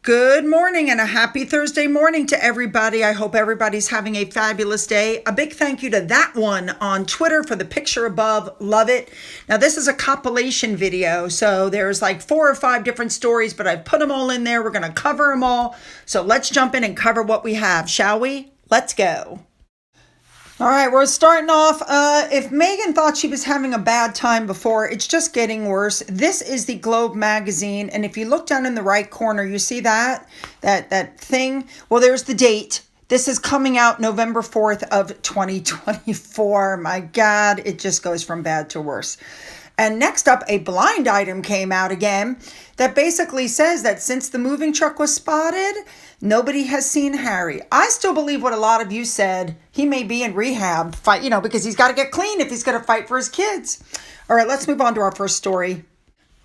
Good morning and a happy Thursday morning to everybody. I hope everybody's having a fabulous day. A big thank you to that one on Twitter for the picture above. Love it. Now, this is a compilation video, so there's like 4 or 5 different stories, but I've put them all in there. We're going to cover them all. So let's jump in and cover what we have, shall we? Let's go. All right, we're starting off. If Meghan thought she was having a bad time before, it's just getting worse. This is the Globe magazine, and if you look down in the right corner, you see that thing? Well, there's the date. This is coming out November 4th of 2024. My God, it just goes from bad to worse. And next up, a blind item came out again that basically says that since the moving truck was spotted, nobody has seen Harry. I still believe what a lot of you said. He may be in rehab, because he's got to get clean if he's going to fight for his kids. All right, let's move on to our first story.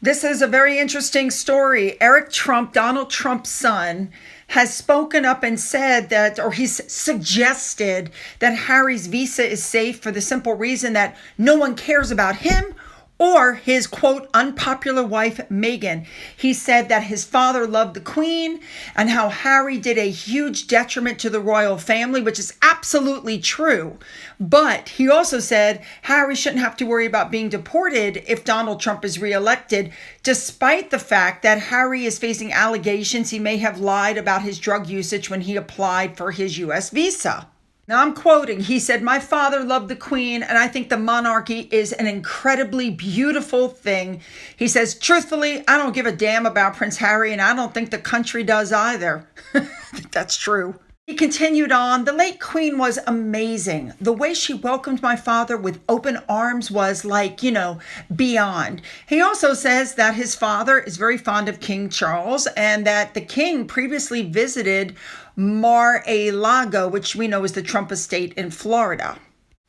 This is a very interesting story. Eric Trump, Donald Trump's son, has spoken up and said that, or he's suggested that Harry's visa is safe for the simple reason that no one cares about him or his, quote, unpopular wife, Meghan. He said that his father loved the Queen and how Harry did a huge detriment to the royal family, which is absolutely true. But he also said Harry shouldn't have to worry about being deported if Donald Trump is reelected, despite the fact that Harry is facing allegations he may have lied about his drug usage when he applied for his U.S. visa. Now I'm quoting, he said, "My father loved the Queen, and I think the monarchy is an incredibly beautiful thing." He says, "Truthfully, I don't give a damn about Prince Harry, and I don't think the country does either." I think that's true. He continued on, "The late Queen was amazing. The way she welcomed my father with open arms was beyond." He also says that his father is very fond of King Charles and that the king previously visited Mar-a-Lago, which we know is the Trump estate in Florida.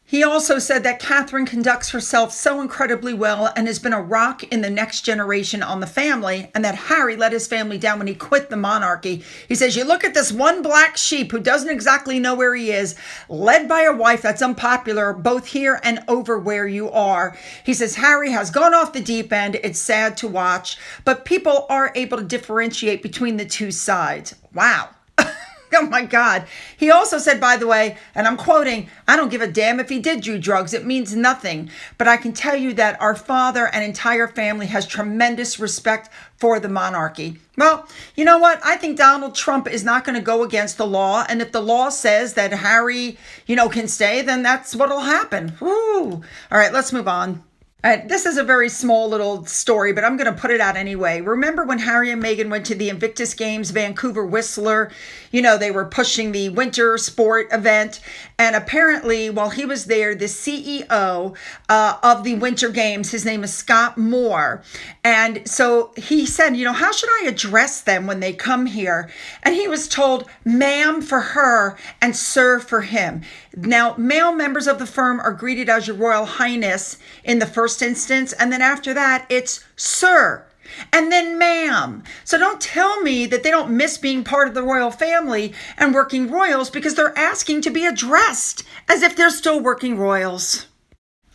He also said that Catherine conducts herself so incredibly well and has been a rock in the next generation on the family, and that Harry let his family down when he quit the monarchy. He says, "You look at this one black sheep who doesn't exactly know where he is, led by a wife that's unpopular both here and over where you are." He says, "Harry has gone off the deep end. It's sad to watch, but people are able to differentiate between the two sides." Wow. Oh my God. He also said, by the way, and I'm quoting, "I don't give a damn if he did do drugs. It means nothing. But I can tell you that our father and entire family has tremendous respect for the monarchy." Well, you know what? I think Donald Trump is not going to go against the law. And if the law says that Harry, can stay, then that's what'll happen. Woo. All right, let's move on. All right, this is a very small little story, but I'm going to put it out anyway. Remember when Harry and Meghan went to the Invictus Games, Vancouver Whistler? They were pushing the winter sport event. And apparently, while he was there, the CEO of the Winter Games, his name is Scott Moore. And so he said, "How should I address them when they come here?" And he was told, "Ma'am" for her and "sir" for him. Now, male members of the firm are greeted as Your Royal Highness in the first instance, and then after that, it's "sir," and then "ma'am." So don't tell me that they don't miss being part of the royal family and working royals because they're asking to be addressed as if they're still working royals.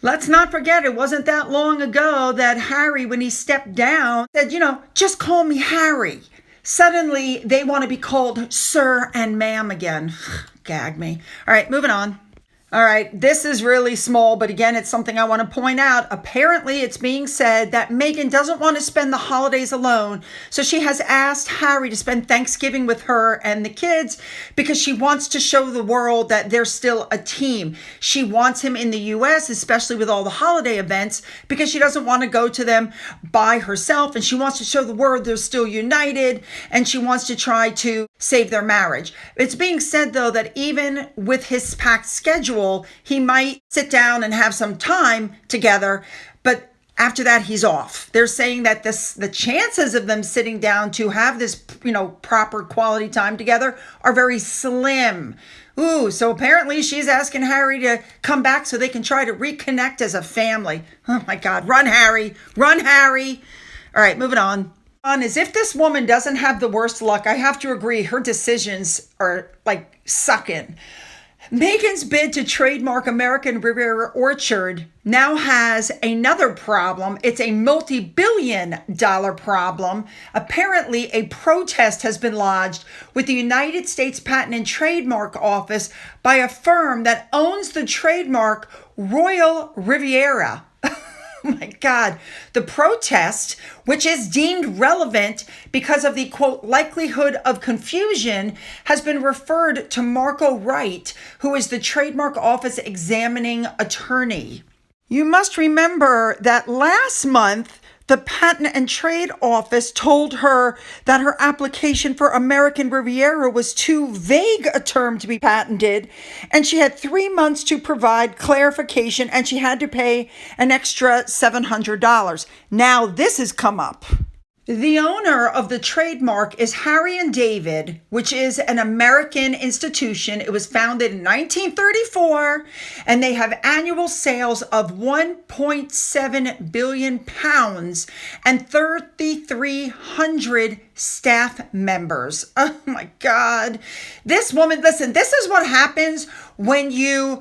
Let's not forget, it wasn't that long ago that Harry, when he stepped down, said, "Just call me Harry." Suddenly, they want to be called "sir" and "ma'am" again. Gag me. All right, moving on. All right, this is really small, but again, it's something I want to point out. Apparently, it's being said that Meghan doesn't want to spend the holidays alone, so she has asked Harry to spend Thanksgiving with her and the kids because she wants to show the world that they're still a team. She wants him in the U.S., especially with all the holiday events, because she doesn't want to go to them by herself, and she wants to show the world they're still united, and she wants to try to save their marriage. It's being said, though, that even with his packed schedule, he might sit down and have some time together, but after that, he's off. They're saying that the chances of them sitting down to have this, proper quality time together are very slim. Ooh, so apparently she's asking Harry to come back so they can try to reconnect as a family. Oh my God, run, Harry, run, Harry. All right, moving on. As if this woman doesn't have the worst luck, I have to agree, her decisions are like sucking. Meghan's bid to trademark American Riviera Orchard now has another problem. It's a multi-billion-dollar problem. Apparently, a protest has been lodged with the United States Patent and Trademark Office by a firm that owns the trademark Royal Riviera. Oh my God. The protest, which is deemed relevant because of the, quote, likelihood of confusion, has been referred to Marco Wright, who is the trademark office examining attorney. You must remember that last month, the Patent and Trade Office told her that her application for American Riviera was too vague a term to be patented, and she had 3 months to provide clarification, and she had to pay an extra $700. Now this has come up. The owner of the trademark is Harry and David, which is an American institution. It was founded in 1934, and they have annual sales of 1.7 billion pounds and 3,300 staff members. Oh my God. This woman, listen, this is what happens when you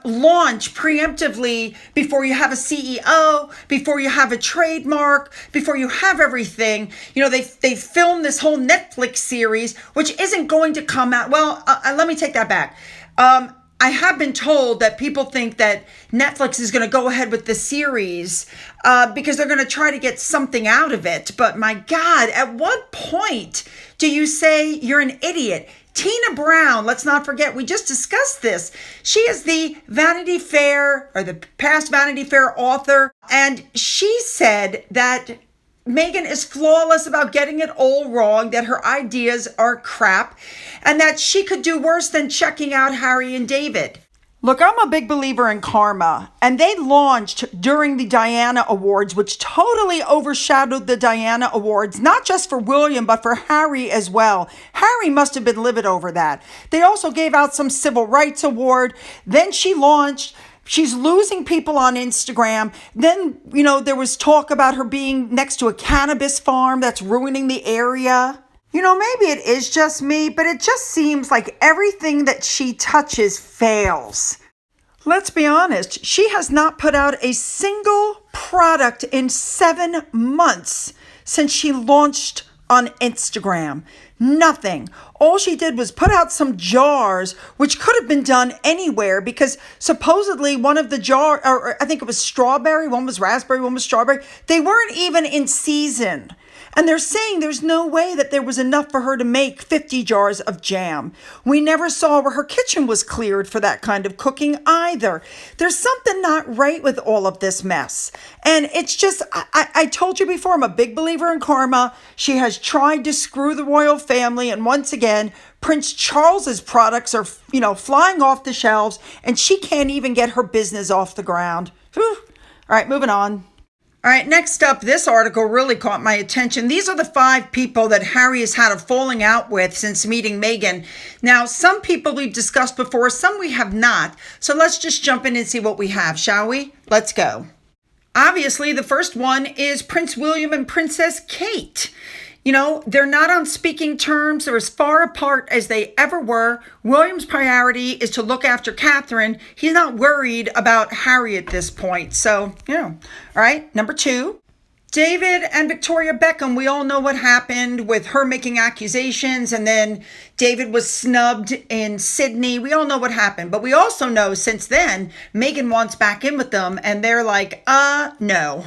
launch preemptively before you have a CEO, before you have a trademark, before you have everything. You know, they filmed this whole Netflix series, which isn't going to come out. Well, let me take that back. I have been told that people think that Netflix is going to go ahead with the series because they're going to try to get something out of it. But my God, at what point do you say you're an idiot? Tina Brown, let's not forget, we just discussed this. She is the Vanity Fair, or the past Vanity Fair author, and she said that Meghan is flawless about getting it all wrong, that her ideas are crap, and that she could do worse than checking out Harry and David. Look, I'm a big believer in karma, and they launched during the Diana Awards, which totally overshadowed the Diana Awards, not just for William, but for Harry as well. Harry must have been livid over that. They also gave out some civil rights award. Then she launched. She's losing people on Instagram. Then, you know, there was talk about her being next to a cannabis farm that's ruining the area. You know, maybe it is just me, but it just seems like everything that she touches fails. Let's be honest, she has not put out a single product in 7 months since she launched on Instagram. Nothing. All she did was put out some jars, which could have been done anywhere because supposedly one of the jars, or I think it was strawberry, one was raspberry, one was strawberry, they weren't even in season. And they're saying there's no way that there was enough for her to make 50 jars of jam. We never saw where her kitchen was cleared for that kind of cooking either. There's something not right with all of this mess. And it's just, I told you before, I'm a big believer in karma. She has tried to screw the royal family. And once again, Prince Charles's products are, flying off the shelves. And she can't even get her business off the ground. Whew. All right, moving on. All right, next up, this article really caught my attention. These are the 5 people that Harry has had a falling out with since meeting Meghan. Now, some people we've discussed before, some we have not. So let's just jump in and see what we have, shall we? Let's go. Obviously, the first one is Prince William and Princess Kate. You know, they're not on speaking terms. They're as far apart as they ever were. William's priority is to look after Catherine. He's not worried about Harry at this point. So, All right, number 2. David and Victoria Beckham. We all know what happened with her making accusations, and then David was snubbed in Sydney. We all know what happened. But we also know since then, Meghan wants back in with them, and they're like, no.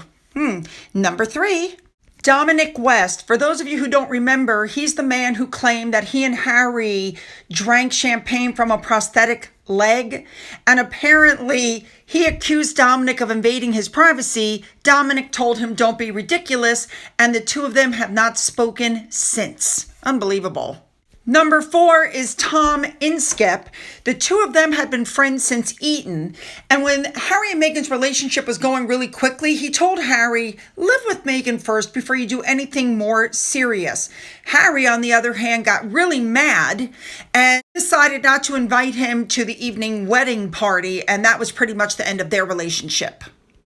Number 3. Dominic West. For those of you who don't remember, he's the man who claimed that he and Harry drank champagne from a prosthetic leg. And apparently he accused Dominic of invading his privacy. Dominic told him, don't be ridiculous. And the two of them have not spoken since. Unbelievable. Number 4 is Tom Inskep. The two of them had been friends since Eton. And when Harry and Meghan's relationship was going really quickly, he told Harry, live with Meghan first before you do anything more serious. Harry, on the other hand, got really mad and decided not to invite him to the evening wedding party. And that was pretty much the end of their relationship.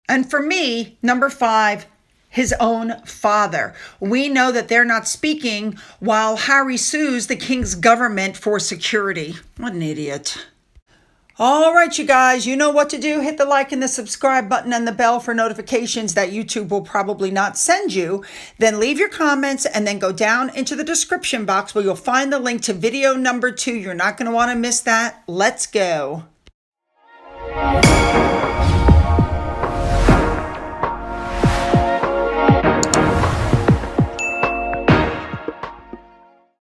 And for me, number 5, his own father. We know that they're not speaking while Harry sues the king's government for security. What an idiot. All right, you guys, you know what to do. Hit the like and the subscribe button and the bell for notifications that YouTube will probably not send you. Then leave your comments and then go down into the description box where you'll find the link to video number 2. You're not going to want to miss that. Let's go.